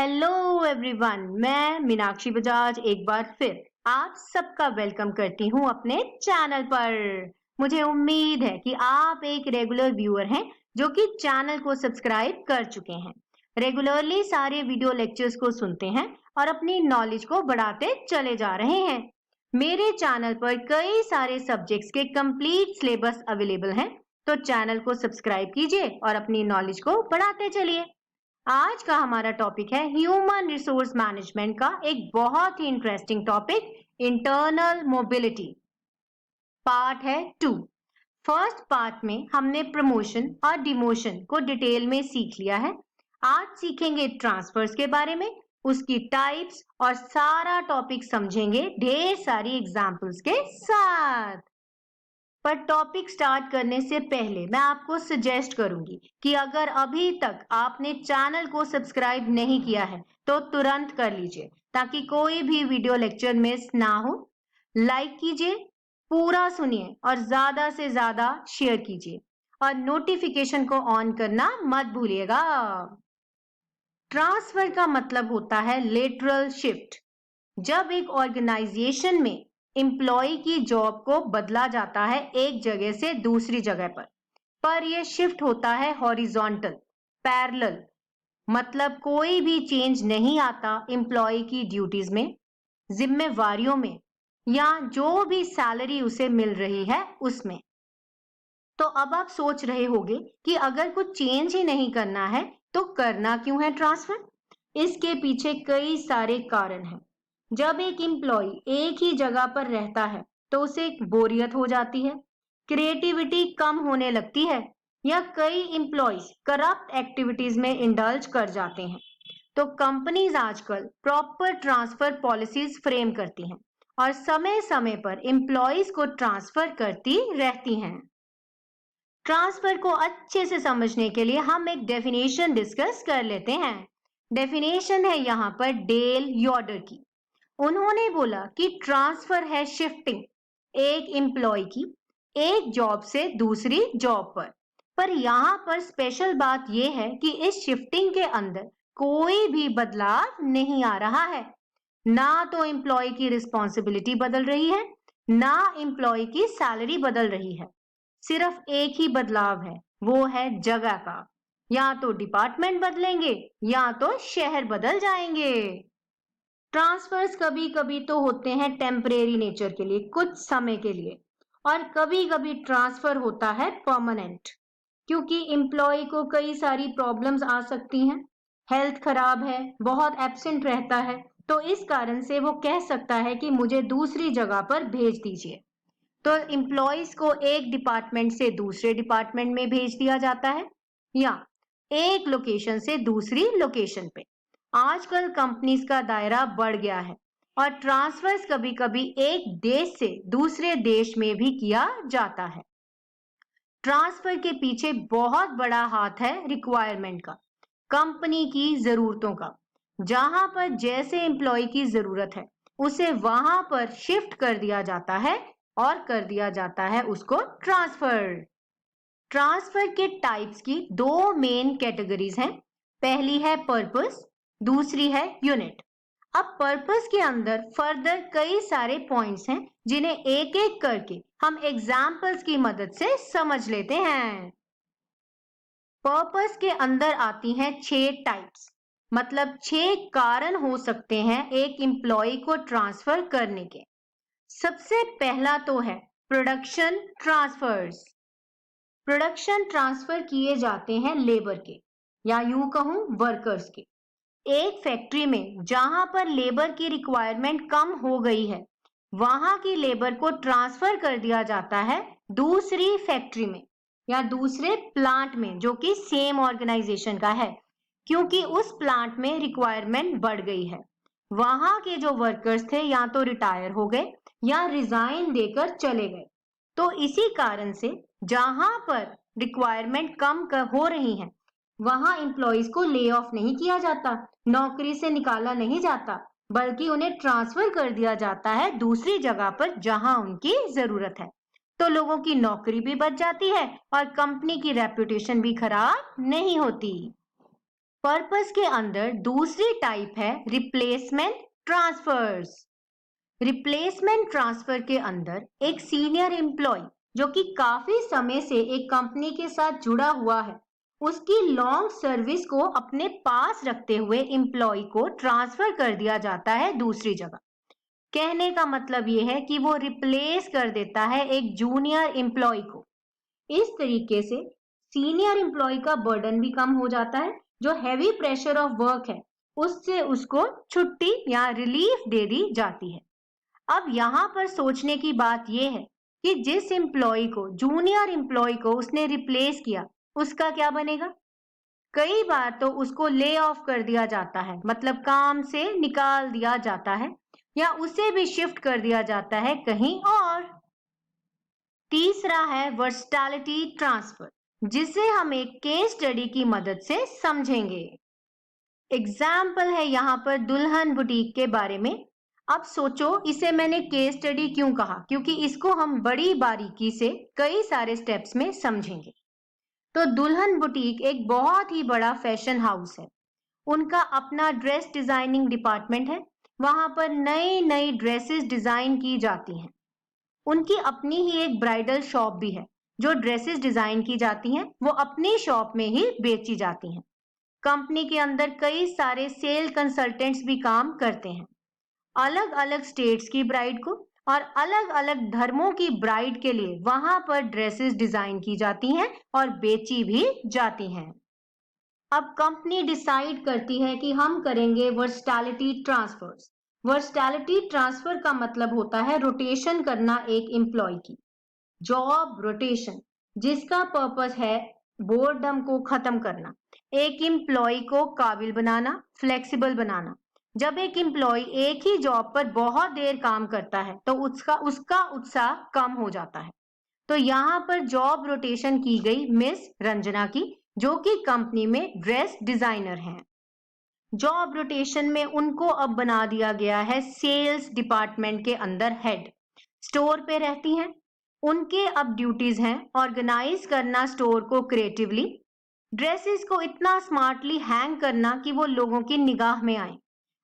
Hello everyone, मैं मीनाक्षी बजाज एक बार फिर आप सबका वेलकम करती हूँ अपने चैनल पर। मुझे उम्मीद है कि आप एक रेगुलर व्यूअर हैं जो कि चैनल को सब्सक्राइब कर चुके हैं, रेगुलरली सारे वीडियो लेक्चर्स को सुनते हैं और अपनी नॉलेज को बढ़ाते चले जा रहे हैं। मेरे चैनल पर कई सारे सब्जेक्ट्स के कंप्लीट सिलेबस अवेलेबल हैं, तो चैनल को सब्सक्राइब कीजिए और अपनी नॉलेज को बढ़ाते चलिए। आज का हमारा टॉपिक है ह्यूमन रिसोर्स मैनेजमेंट का एक बहुत ही interesting topic, internal mobility. Part है 2। फर्स्ट पार्ट में हमने प्रमोशन और डिमोशन को डिटेल में सीख लिया है। आज सीखेंगे ट्रांसफर्स के बारे में, उसकी टाइप्स और सारा टॉपिक समझेंगे ढेर सारी एग्जांपल्स के साथ। पर टॉपिक स्टार्ट करने से पहले मैं आपको सजेस्ट करूंगी कि अगर अभी तक आपने चैनल को सब्सक्राइब नहीं किया है तो तुरंत कर लीजिए ताकि कोई भी वीडियो लेक्चर मिस ना हो। लाइक कीजिए, पूरा सुनिए और ज्यादा से ज्यादा शेयर कीजिए और नोटिफिकेशन को ऑन करना मत भूलिएगा। ट्रांसफर का मतलब होता है लेटरल शिफ्ट। जब एक ऑर्गेनाइजेशन में एम्प्लॉय की जॉब को बदला जाता है एक जगह से दूसरी जगह पर यह शिफ्ट होता है हॉरिजॉन्टल, पैरेलल। मतलब कोई भी चेंज नहीं आता एम्प्लॉय की ड्यूटीज में, जिम्मेवारियों में या जो भी सैलरी उसे मिल रही है उसमें। तो अब आप सोच रहे होंगे कि अगर कुछ चेंज ही नहीं करना है तो करना क्यों है ट्रांसफर? इसके पीछे कई सारे कारण हैं। जब एक एम्प्लॉय एक ही जगह पर रहता है तो उसे एक बोरियत हो जाती है, क्रिएटिविटी कम होने लगती है या कई एम्प्लॉयज करप्ट एक्टिविटीज में इंडल्ज कर जाते हैं। तो कंपनीज आजकल प्रॉपर ट्रांसफर पॉलिसीज फ्रेम करती हैं और समय समय पर एम्प्लॉयज को ट्रांसफर करती रहती हैं। ट्रांसफर को अच्छे से समझने के लिए हम एक डेफिनेशन डिस्कस कर लेते हैं। डेफिनेशन है यहाँ पर डेल यॉर्डर की। उन्होंने बोला कि ट्रांसफर है शिफ्टिंग एक एम्प्लॉय की एक जॉब से दूसरी जॉब पर यहाँ पर स्पेशल बात यह है कि इस शिफ्टिंग के अंदर कोई भी बदलाव नहीं आ रहा है। ना तो एम्प्लॉय की रिस्पॉन्सिबिलिटी बदल रही है, ना एम्प्लॉय की सैलरी बदल रही है। सिर्फ एक ही बदलाव है, वो है जगह का। या तो डिपार्टमेंट बदलेंगे या तो शहर बदल जाएंगे। ट्रांसफर्स कभी कभी तो होते हैं टेम्परेरी नेचर के लिए, कुछ समय के लिए, और कभी कभी ट्रांसफर होता है परमानेंट, क्योंकि एम्प्लॉय को कई सारी प्रॉब्लम्स आ सकती हैं। हेल्थ खराब है, बहुत एब्सेंट रहता है, तो इस कारण से वो कह सकता है कि मुझे दूसरी जगह पर भेज दीजिए। तो एम्प्लॉयज को एक डिपार्टमेंट से दूसरे डिपार्टमेंट में भेज दिया जाता है या एक लोकेशन से दूसरी लोकेशन पे। आजकल कंपनीज का दायरा बढ़ गया है और ट्रांसफर्स कभी कभी एक देश से दूसरे देश में भी किया जाता है। ट्रांसफर के पीछे बहुत बड़ा हाथ है रिक्वायरमेंट का, कंपनी की जरूरतों का। जहां पर जैसे एम्प्लॉय की जरूरत है उसे वहां पर शिफ्ट कर दिया जाता है और कर दिया जाता है उसको ट्रांसफर। ट्रांसफर के टाइप्स की दो मेन कैटेगरीज हैं। पहली है पर्पस, दूसरी है यूनिट। अब पर्पस के अंदर फर्दर कई सारे पॉइंट्स हैं जिन्हें एक एक करके हम एग्जाम्पल्स की मदद से समझ लेते हैं। पर्पस के अंदर आती हैं 6 टाइप्स, मतलब 6 कारण हो सकते हैं एक एम्प्लॉय को ट्रांसफर करने के। सबसे पहला तो है प्रोडक्शन ट्रांसफर्स। प्रोडक्शन ट्रांसफर किए जाते हैं लेबर के या यूं कहूं वर्कर्स के। एक फैक्ट्री में जहां पर लेबर की रिक्वायरमेंट कम हो गई है वहां की लेबर को ट्रांसफर कर दिया जाता है दूसरी फैक्ट्री में या दूसरे प्लांट में जो कि सेम ऑर्गेनाइजेशन का है, क्योंकि उस प्लांट में रिक्वायरमेंट बढ़ गई है। वहां के जो वर्कर्स थे या तो रिटायर हो गए या रिजाइन देकर चले गए। तो इसी कारण से जहां पर रिक्वायरमेंट कम हो रही है वहां एम्प्लॉयज को ले ऑफ नहीं किया जाता, नौकरी से निकाला नहीं जाता, बल्कि उन्हें ट्रांसफर कर दिया जाता है दूसरी जगह पर जहां उनकी जरूरत है। तो लोगों की नौकरी भी बच जाती है और कंपनी की रेपुटेशन भी खराब नहीं होती। पर्पस के अंदर दूसरी टाइप है रिप्लेसमेंट ट्रांसफर्स। रिप्लेसमेंट ट्रांसफर के अंदर एक सीनियर एम्प्लॉय जो कि काफी समय से एक कंपनी के साथ जुड़ा हुआ है, उसकी लॉन्ग सर्विस को अपने पास रखते हुए एम्प्लॉय को ट्रांसफर कर दिया जाता है दूसरी जगह। कहने का मतलब ये है कि वो रिप्लेस कर देता है एक जूनियर एम्प्लॉय को। इस तरीके से सीनियर एम्प्लॉय का बर्डन भी कम हो जाता है, जो हैवी प्रेशर ऑफ वर्क है उससे उसको छुट्टी या रिलीफ दे दी जाती है। अब यहाँ पर सोचने की बात यह है कि जिस एम्प्लॉय को, जूनियर एम्प्लॉय को उसने रिप्लेस किया, उसका क्या बनेगा? कई बार तो उसको ले ऑफ कर दिया जाता है, मतलब काम से निकाल दिया जाता है, या उसे भी शिफ्ट कर दिया जाता है कहीं और। तीसरा है वर्सटैलिटी ट्रांसफर, जिसे हम एक केस स्टडी की मदद से समझेंगे। एग्जाम्पल है यहाँ पर दुल्हन बुटीक के बारे में। अब सोचो, इसे मैंने केस स्टडी क्यों कहा? क्योंकि इसको हम बड़ी बारीकी से कई सारे स्टेप्स में समझेंगे। तो दुल्हन बुटीक एक बहुत ही बड़ा फैशन हाउस है। उनका अपना ड्रेस डिजाइनिंग डिपार्टमेंट है। वहां पर नई नई ड्रेसेस डिजाइन की जाती हैं। उनकी अपनी ही एक ब्राइडल शॉप भी है। जो ड्रेसेस डिजाइन की जाती हैं वो अपनी शॉप में ही बेची जाती हैं। कंपनी के अंदर कई सारे सेल कंसल्टेंट्स भी काम करते हैं। अलग अलग स्टेट्स की ब्राइड को और अलग अलग धर्मों की ब्राइड के लिए वहां पर ड्रेसेस डिजाइन की जाती हैं और बेची भी जाती हैं। अब कंपनी डिसाइड करती है कि हम करेंगे वर्सटैलिटी ट्रांसफर्स। वर्सटैलिटी ट्रांसफर का मतलब होता है रोटेशन करना एक एम्प्लॉय की, जॉब रोटेशन, जिसका पर्पस है बोर्डम को खत्म करना, एक एम्प्लॉय को काबिल बनाना, फ्लेक्सिबल बनाना। जब एक एम्प्लॉय एक ही जॉब पर बहुत देर काम करता है तो उसका उत्साह कम हो जाता है। तो यहाँ पर जॉब रोटेशन की गई मिस रंजना की, जो कि कंपनी में ड्रेस डिजाइनर हैं। जॉब रोटेशन में उनको अब बना दिया गया है सेल्स डिपार्टमेंट के अंदर हेड। स्टोर पे रहती हैं। उनके अब ड्यूटीज हैं ऑर्गेनाइज करना स्टोर को क्रिएटिवली, ड्रेसेस को इतना स्मार्टली हैंग करना कि वो लोगों की निगाह में आए,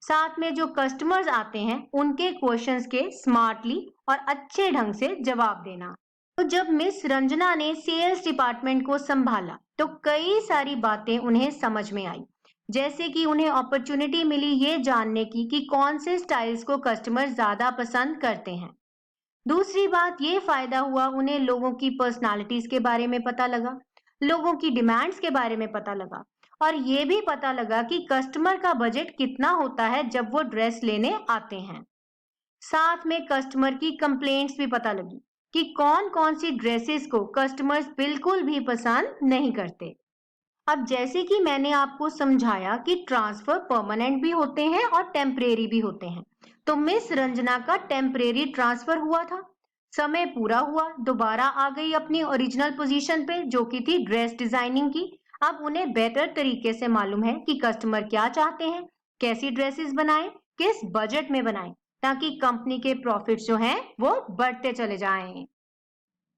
साथ में जो कस्टमर्स आते हैं उनके क्वेश्चंस के स्मार्टली और अच्छे ढंग से जवाब देना। तो जब मिस रंजना ने सेल्स डिपार्टमेंट को संभाला तो कई सारी बातें उन्हें समझ में आई, जैसे कि उन्हें अपॉर्चुनिटी मिली ये जानने की कि कौन से स्टाइल्स को कस्टमर ज्यादा पसंद करते हैं। दूसरी बात ये फायदा हुआ, उन्हें लोगों की पर्सनालिटीज के बारे में पता लगा, लोगों की डिमांड्स के बारे में पता लगा, और ये भी पता लगा कि कस्टमर का बजट कितना होता है जब वो ड्रेस लेने आते हैं। साथ में कस्टमर की कंप्लेंट्स भी पता लगी कि कौन कौन सी ड्रेसेस को कस्टमर्स बिल्कुल भी पसंद नहीं करते। अब जैसे कि मैंने आपको समझाया कि ट्रांसफर परमानेंट भी होते हैं और टेम्परेरी भी होते हैं, तो मिस रंजना का टेम्परेरी ट्रांसफर हुआ था, समय पूरा हुआ, दोबारा आ गई अपनी ओरिजिनल पोजीशन पे जो कि थी ड्रेस डिजाइनिंग की। अब उन्हें बेहतर तरीके से मालूम है कि कस्टमर क्या चाहते हैं, कैसी ड्रेसेस बनाएं, किस बजट में बनाएं, ताकि कंपनी के प्रॉफिट्स जो हैं वो बढ़ते चले जाएं।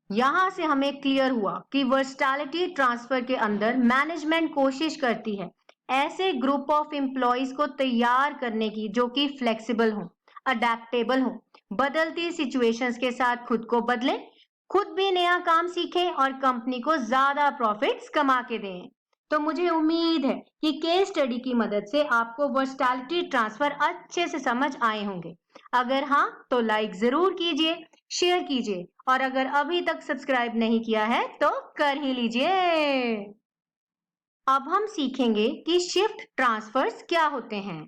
यहां से हमें क्लियर हुआ कि वर्सटैलिटी ट्रांसफर के अंदर मैनेजमेंट कोशिश करती है ऐसे ग्रुप ऑफ एम्प्लॉयज को तैयार करने की जो कि फ्लेक्सिबल हो, अडेप्टेबल हो, बदलती सिचुएशंस के साथ खुद को बदले, खुद भी नया काम सीखें और कंपनी को ज्यादा प्रॉफिट्स कमा के दें। तो मुझे उम्मीद है कि केस स्टडी की मदद से आपको वर्सटैलिटी ट्रांसफर अच्छे से समझ आए होंगे। अगर हाँ तो लाइक जरूर कीजिए, शेयर कीजिए, और अगर अभी तक सब्सक्राइब नहीं किया है तो कर ही लीजिए। अब हम सीखेंगे कि शिफ्ट ट्रांसफर्स क्या होते हैं।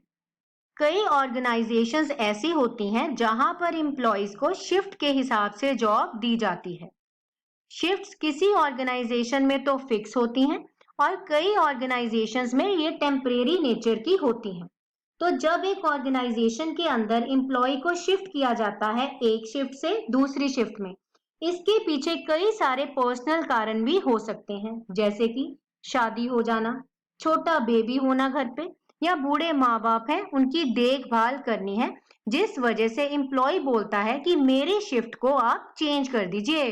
कई ऑर्गेनाइजेशंस ऐसी होती हैं जहां पर एम्प्लॉयज को शिफ्ट के हिसाब से जॉब दी जाती है। शिफ्ट्स किसी ऑर्गेनाइजेशन में तो फिक्स होती हैं और कई ऑर्गेनाइजेशंस में ये टेम्परेरी नेचर की होती हैं। तो जब एक ऑर्गेनाइजेशन के अंदर एम्प्लॉय को शिफ्ट किया जाता है एक शिफ्ट से दूसरी शिफ्ट में, इसके पीछे कई सारे पर्सनल कारण भी हो सकते हैं, जैसे कि शादी हो जाना, छोटा बेबी होना घर पे, या बूढ़े माँ बाप हैं उनकी देखभाल करनी है, जिस वजह से एम्प्लॉय बोलता है कि मेरी शिफ्ट को आप चेंज कर दीजिए।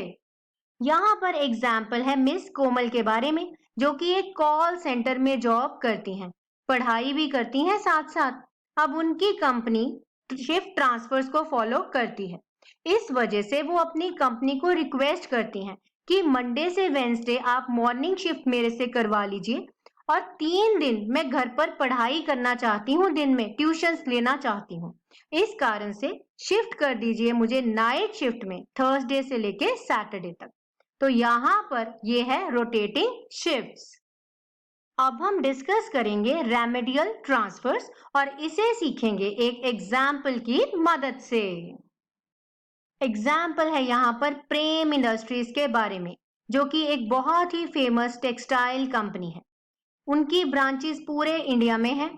यहाँ पर एग्जाम्पल है मिस कोमल के बारे में, जो कि एक कॉल सेंटर में जॉब करती हैं। पढ़ाई भी करती हैं साथ साथ। अब उनकी कंपनी शिफ्ट ट्रांसफर्स को फॉलो करती है। इस वजह से वो अपनी कंपनी को रिक्वेस्ट करती हैं कि मंडे से वेंसडे आप मॉर्निंग शिफ्ट मेरे से करवा लीजिए और 3 दिन मैं घर पर पढ़ाई करना चाहती हूँ, दिन में ट्यूशंस लेना चाहती हूँ। इस कारण से शिफ्ट कर दीजिए मुझे नाइट शिफ्ट में थर्सडे से लेके सैटरडे तक। तो यहाँ पर ये है रोटेटिंग शिफ्ट्स। अब हम डिस्कस करेंगे रेमेडियल ट्रांसफर्स और इसे सीखेंगे एक एग्जाम्पल की मदद से। एग्जाम्पल है यहाँ पर प्रेम इंडस्ट्रीज के बारे में, जो कि एक बहुत ही फेमस टेक्सटाइल कंपनी है। उनकी ब्रांचेस पूरे इंडिया में है।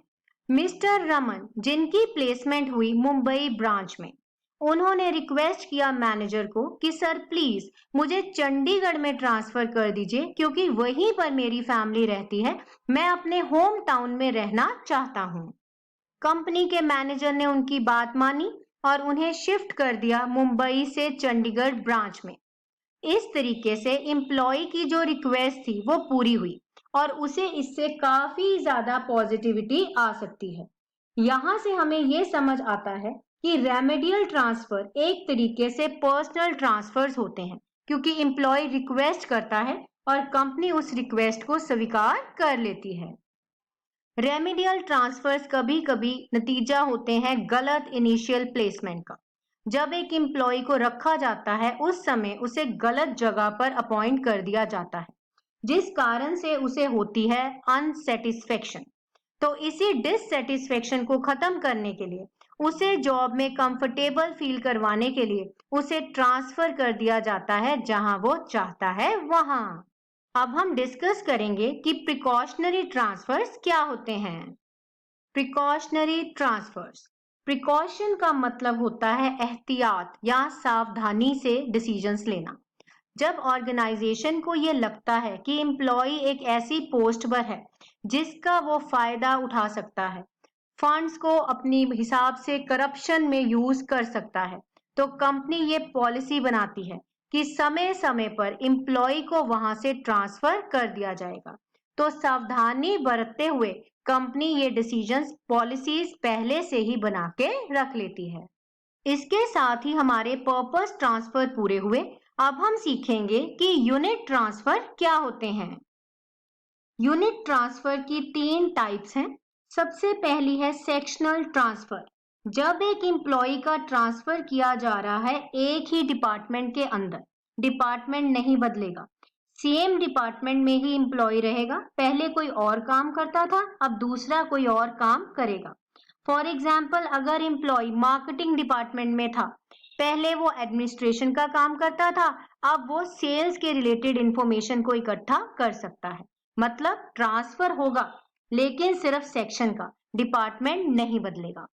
मिस्टर रमन, जिनकी प्लेसमेंट हुई मुंबई ब्रांच में, उन्होंने रिक्वेस्ट किया मैनेजर को कि सर प्लीज मुझे चंडीगढ़ में ट्रांसफर कर दीजिए, क्योंकि वहीं पर मेरी फैमिली रहती है, मैं अपने होम टाउन में रहना चाहता हूँ। कंपनी के मैनेजर ने उनकी बात मानी और उन्हें शिफ्ट कर दिया मुंबई से चंडीगढ़ ब्रांच में। इस तरीके से एम्प्लॉय की जो रिक्वेस्ट थी वो पूरी हुई और उसे इससे काफी ज्यादा पॉजिटिविटी आ सकती है। यहाँ से हमें ये समझ आता है कि रेमेडियल ट्रांसफर एक तरीके से पर्सनल ट्रांसफर्स होते हैं, क्योंकि एम्प्लॉय रिक्वेस्ट करता है और कंपनी उस रिक्वेस्ट को स्वीकार कर लेती है। रेमेडियल ट्रांसफर्स कभी कभी नतीजा होते हैं गलत इनिशियल प्लेसमेंट का। जब एक एम्प्लॉय को रखा जाता है उस समय उसे गलत जगह पर अपॉइंट कर दिया जाता है, जिस कारण से उसे होती है अनसेटिस्फेक्शन। तो इसी डिससेटिस्फेक्शन को खत्म करने के लिए, उसे जॉब में कंफर्टेबल फील करवाने के लिए उसे ट्रांसफर कर दिया जाता है जहां वो चाहता है वहां। अब हम डिस्कस करेंगे कि प्रिकॉशनरी ट्रांसफर्स क्या होते हैं। प्रिकॉशनरी ट्रांसफर्स, प्रिकॉशन का मतलब होता है एहतियात या सावधानी से डिसीजंस लेना। जब ऑर्गेनाइजेशन को ये लगता है कि एम्प्लॉय एक ऐसी पोस्ट पर है जिसका वो फायदा उठा सकता है, फंड्स को अपनी हिसाब से करप्शन में यूज कर सकता है, तो कंपनी ये पॉलिसी बनाती है कि समय समय पर एम्प्लॉय को वहां से ट्रांसफर कर दिया जाएगा। तो सावधानी बरतते हुए कंपनी ये डिसीजंस पॉलिसीज पहले से ही बना के रख लेती है। इसके साथ ही हमारे पर्पस ट्रांसफर पूरे हुए। अब हम सीखेंगे कि यूनिट ट्रांसफर क्या होते हैं। यूनिट ट्रांसफर की 3 टाइप्स हैं। सबसे पहली है सेक्शनल ट्रांसफर। जब एक एम्प्लॉय का ट्रांसफर किया जा रहा है एक ही डिपार्टमेंट के अंदर, डिपार्टमेंट नहीं बदलेगा, सेम डिपार्टमेंट में ही एम्प्लॉय रहेगा। पहले कोई और काम करता था, अब दूसरा कोई और काम करेगा। फॉर एग्जाम्पल, अगर एम्प्लॉय मार्केटिंग डिपार्टमेंट में था, पहले वो एडमिनिस्ट्रेशन का काम करता था, अब वो सेल्स के रिलेटेड इंफॉर्मेशन को इकट्ठा कर सकता है। मतलब ट्रांसफर होगा लेकिन सिर्फ सेक्शन का, डिपार्टमेंट नहीं बदलेगा।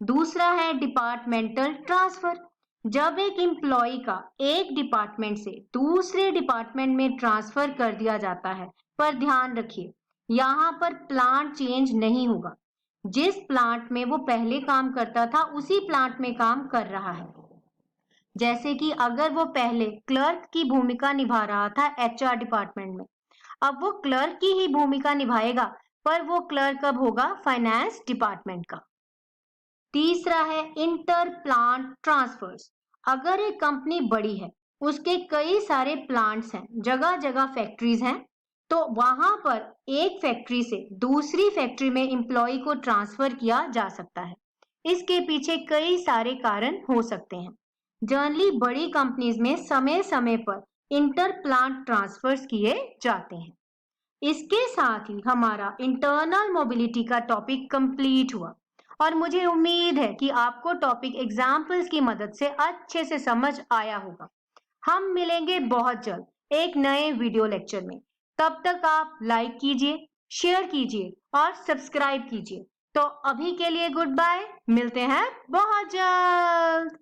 दूसरा है डिपार्टमेंटल ट्रांसफर। जब एक एम्प्लॉय का एक डिपार्टमेंट से दूसरे डिपार्टमेंट में ट्रांसफर कर दिया जाता है, पर ध्यान रखिए यहाँ पर प्लांट चेंज नहीं होगा। जिस प्लांट में वो पहले काम करता था उसी प्लांट में काम कर रहा है। जैसे कि अगर वो पहले क्लर्क की भूमिका निभा रहा था एचआर डिपार्टमेंट में, अब वो क्लर्क की ही भूमिका निभाएगा, पर वो क्लर्क अब होगा फाइनेंस डिपार्टमेंट का। तीसरा है इंटर प्लांट ट्रांसफर्स। अगर एक कंपनी बड़ी है, उसके कई सारे प्लांट्स हैं, जगह जगह फैक्ट्रीज हैं, तो वहां पर एक फैक्ट्री से दूसरी फैक्ट्री में एम्प्लॉय को ट्रांसफर किया जा सकता है। इसके पीछे कई सारे कारण हो सकते हैं। जनरली बड़ी कंपनीज में समय समय पर इंटर प्लांट ट्रांसफर्स किए जाते हैं। इसके साथ ही हमारा इंटरनल मोबिलिटी का टॉपिक कंप्लीट हुआ और मुझे उम्मीद है कि आपको टॉपिक एग्जाम्पल्स की मदद से अच्छे से समझ आया होगा। हम मिलेंगे बहुत जल्द एक नए वीडियो लेक्चर में। तब तक आप लाइक कीजिए, शेयर कीजिए और सब्सक्राइब कीजिए। तो अभी के लिए गुड बाय, मिलते हैं बहुत जल्द।